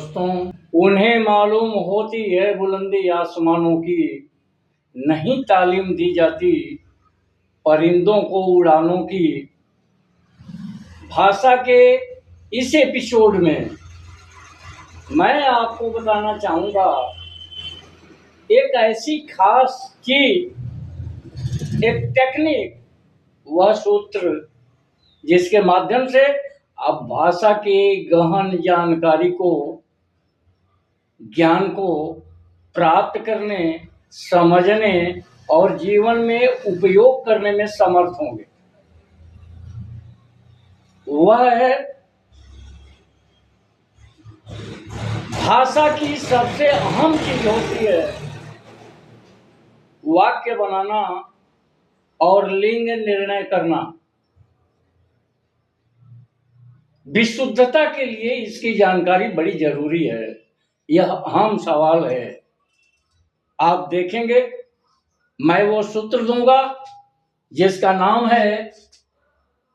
दोस्तों, उन्हें मालूम होती है बुलंदी आसमानों की, नहीं तालीम दी जाती परिंदों को उड़ानों की। भाषा के इस एपिसोड में मैं आपको बताना चाहूँगा एक ऐसी खास चीज, एक टेक्निक, वह सूत्र जिसके माध्यम से आप भाषा की गहन जानकारी को, ज्ञान को प्राप्त करने, समझने और जीवन में उपयोग करने में समर्थ होंगे। वह है भाषा की सबसे अहम चीज होती है वाक्य बनाना और लिंग निर्णय करना। विशुद्धता के लिए इसकी जानकारी बड़ी जरूरी है। यह अहम सवाल है। आप देखेंगे, मैं वो सूत्र दूंगा जिसका नाम है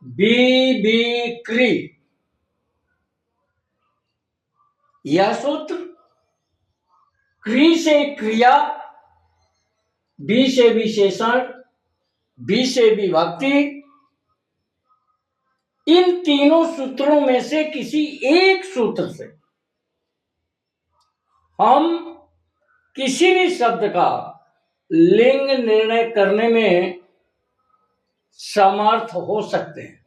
बीबीक्री। यह सूत्र क्री से क्रिया, बी से विशेषण, बी से विभक्ति, इन तीनों सूत्रों में से किसी एक सूत्र से हम किसी भी शब्द का लिंग निर्णय करने में समर्थ हो सकते हैं।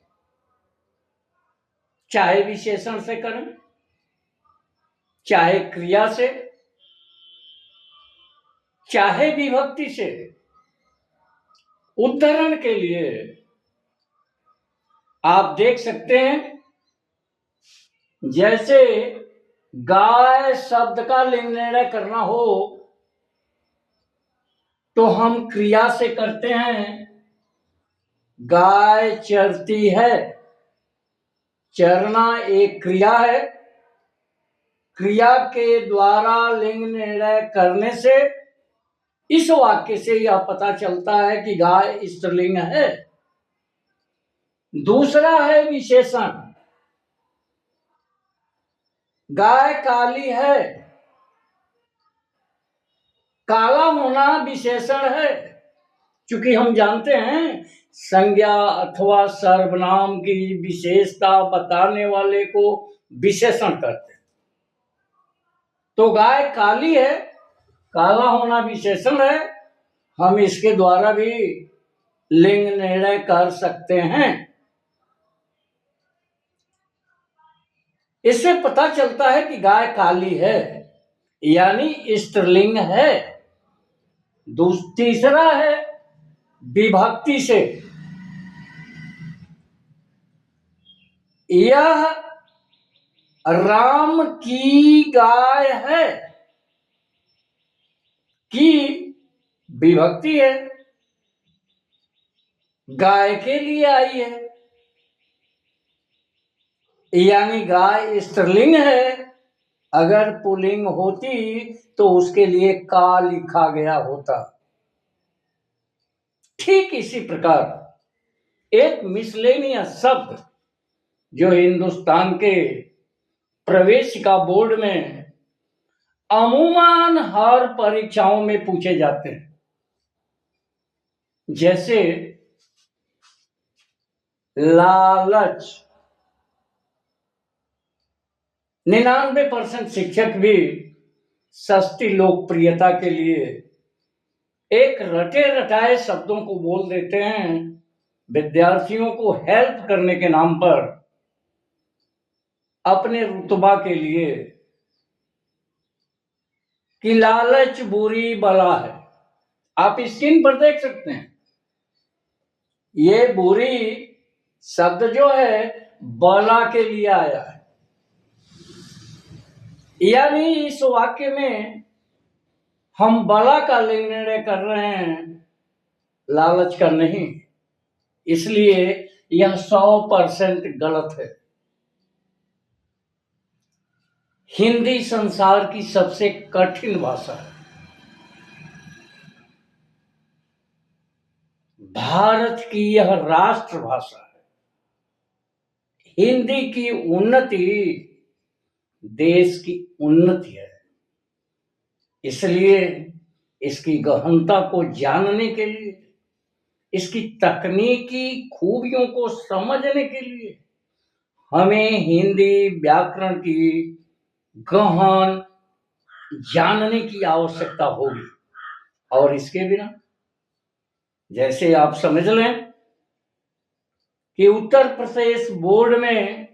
चाहे विशेषण से करें, चाहे क्रिया से, चाहे विभक्ति से। उदाहरण के लिए आप देख सकते हैं, जैसे गाय शब्द का लिंग निर्णय करना हो तो हम क्रिया से करते हैं। गाय चरती है। चरना एक क्रिया है। क्रिया के द्वारा लिंग निर्णय करने से इस वाक्य से यह पता चलता है कि गाय स्त्रीलिंग है। दूसरा है विशेषण। गाय काली है। काला होना विशेषण है, क्योंकि हम जानते हैं संज्ञा अथवा सर्वनाम की विशेषता बताने वाले को विशेषण कहते हैं। तो गाय काली है, काला होना विशेषण है। हम इसके द्वारा भी लिंग निर्णय कर सकते हैं। इससे पता चलता है कि गाय काली है, यानी स्त्रीलिंग है। तीसरा है विभक्ति से। यह राम की गाय है की विभक्ति है, गाय के लिए आई है, यानी गाय स्त्रीलिंग है। अगर पुल्लिंग होती तो उसके लिए का लिखा गया होता। ठीक इसी प्रकार एक मिसलेनियस शब्द जो हिंदुस्तान के प्रवेशिका बोर्ड में अमूमन हर परीक्षाओं में पूछे जाते हैं, जैसे लालच। 99% शिक्षक भी सस्ती लोकप्रियता के लिए एक रटे रटाए शब्दों को बोल देते हैं विद्यार्थियों को हेल्प करने के नाम पर, अपने रुतबा के लिए, कि लालच बुरी बला है। आप स्क्रीन पर देख सकते हैं, ये बुरी शब्द जो है बला के लिए आया है, यानी इस वाक्य में हम बला का लिंग निर्णय कर रहे हैं, लालच का नहीं। इसलिए यह 100% गलत है। हिंदी संसार की सबसे कठिन भाषा है। भारत की यह राष्ट्रभाषा है। हिंदी की उन्नति देश की उन्नति है। इसलिए इसकी गहनता को जानने के लिए, इसकी तकनीकी खूबियों को समझने के लिए हमें हिंदी व्याकरण की गहन जानने की आवश्यकता होगी। और इसके बिना, जैसे आप समझ लें कि उत्तर प्रदेश बोर्ड में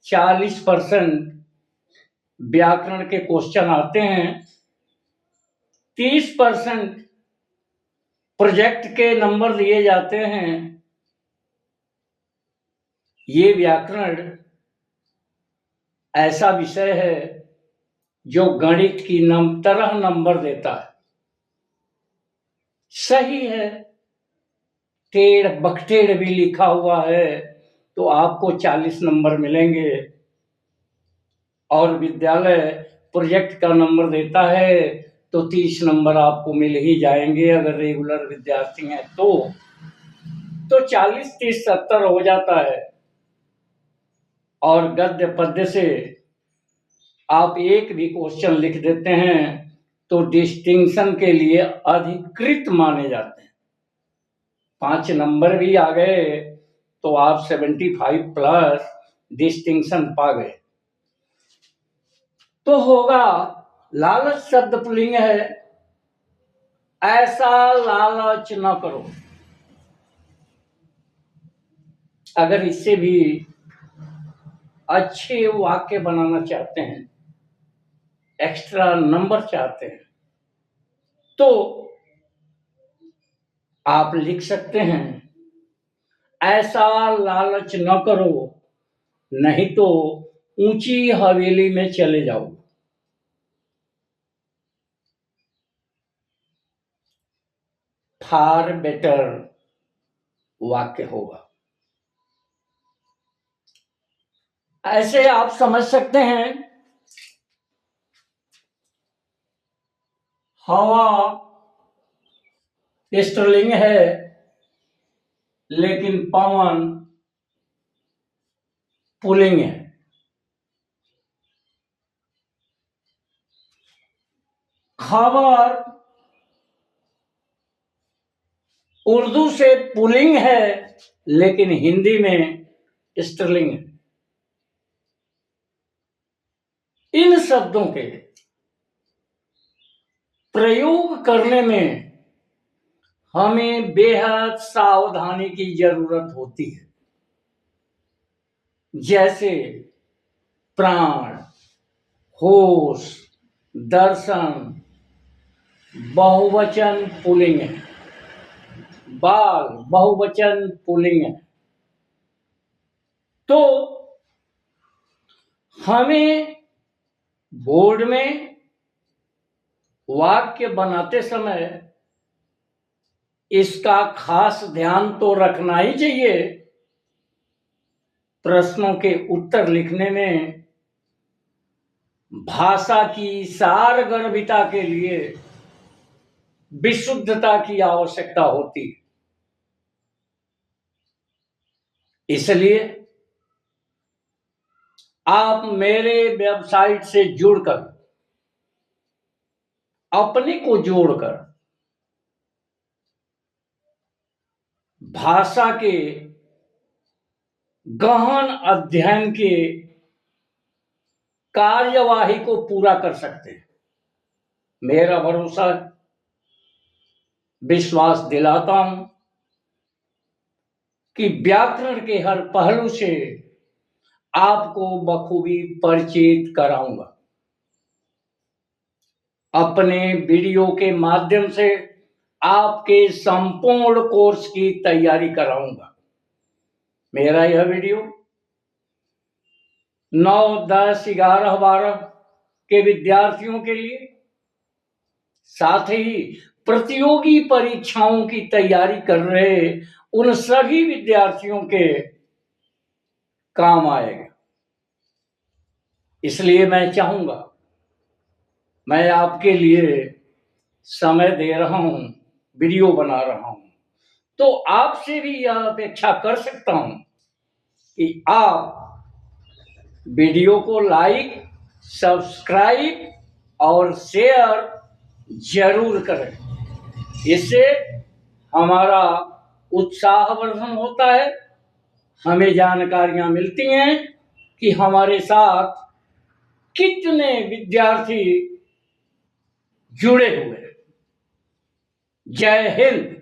40% व्याकरण के क्वेश्चन आते हैं, 30% प्रोजेक्ट के नंबर दिए जाते हैं। ये व्याकरण ऐसा विषय है जो गणित की तरह नंबर देता है। सही है, टेढ़ बखटेढ़ भी लिखा हुआ है तो आपको 40 नंबर मिलेंगे, और विद्यालय प्रोजेक्ट का नंबर देता है तो 30 नंबर आपको मिल ही जाएंगे अगर रेगुलर विद्यार्थी हैं तो 40, 30, 70 हो जाता है। और गद्य पद्य से आप एक भी क्वेश्चन लिख देते हैं तो डिस्टिंक्शन के लिए अधिकृत माने जाते हैं। 5 नंबर भी आ गए तो आप 75 प्लस डिस्टिंक्शन पा गए। तो होगा, लालच शब्द पुल्लिंग है, ऐसा लालच न करो। अगर इससे भी अच्छे वाक्य बनाना चाहते हैं, एक्स्ट्रा नंबर चाहते हैं, तो आप लिख सकते हैं, ऐसा लालच न करो नहीं तो ऊंची हवेली में चले जाओ। फार बेटर वाक्य होगा। ऐसे आप समझ सकते हैं, हवा स्त्रीलिंग है लेकिन पवन पुल्लिंग है। खबर उर्दू से पुल्लिंग है लेकिन हिंदी में स्त्रीलिंग है। इन शब्दों के प्रयोग करने में हमें बेहद सावधानी की जरूरत होती है। जैसे प्राण, होश, दर्शन बहुवचन पुल्लिंग है, बाल बहुवचन पुल्लिंग है। तो हमें बोर्ड में वाक्य बनाते समय इसका खास ध्यान तो रखना ही चाहिए। प्रश्नों के उत्तर लिखने में भाषा की सारगर्भिता के लिए विशुद्धता की आवश्यकता होती है। इसलिए आप मेरे वेबसाइट से जुड़कर, अपने को जोड़कर भाषा के गहन अध्ययन के कार्यवाही को पूरा कर सकते हैं। मेरा भरोसा, विश्वास दिलाता हूं कि व्याकरण के हर पहलू से आपको बखूबी परिचित कराऊंगा। अपने वीडियो के माध्यम से आपके संपूर्ण कोर्स की तैयारी कराऊंगा। मेरा यह वीडियो 9, 10, 11, 12 के विद्यार्थियों के लिए, साथ ही प्रतियोगी परीक्षाओं की तैयारी कर रहे उन सभी विद्यार्थियों के काम आएगा। इसलिए मैं चाहूंगा, मैं आपके लिए समय दे रहा हूं, वीडियो बना रहा हूं, तो आपसे भी यह अपेक्षा कर सकता हूं कि आप वीडियो को लाइक सब्सक्राइब और शेयर जरूर करें। इससे हमारा उत्साहवर्धन होता है, हमें जानकारियां मिलती हैं कि हमारे साथ कितने विद्यार्थी जुड़े हुए हैं। जय हिंद।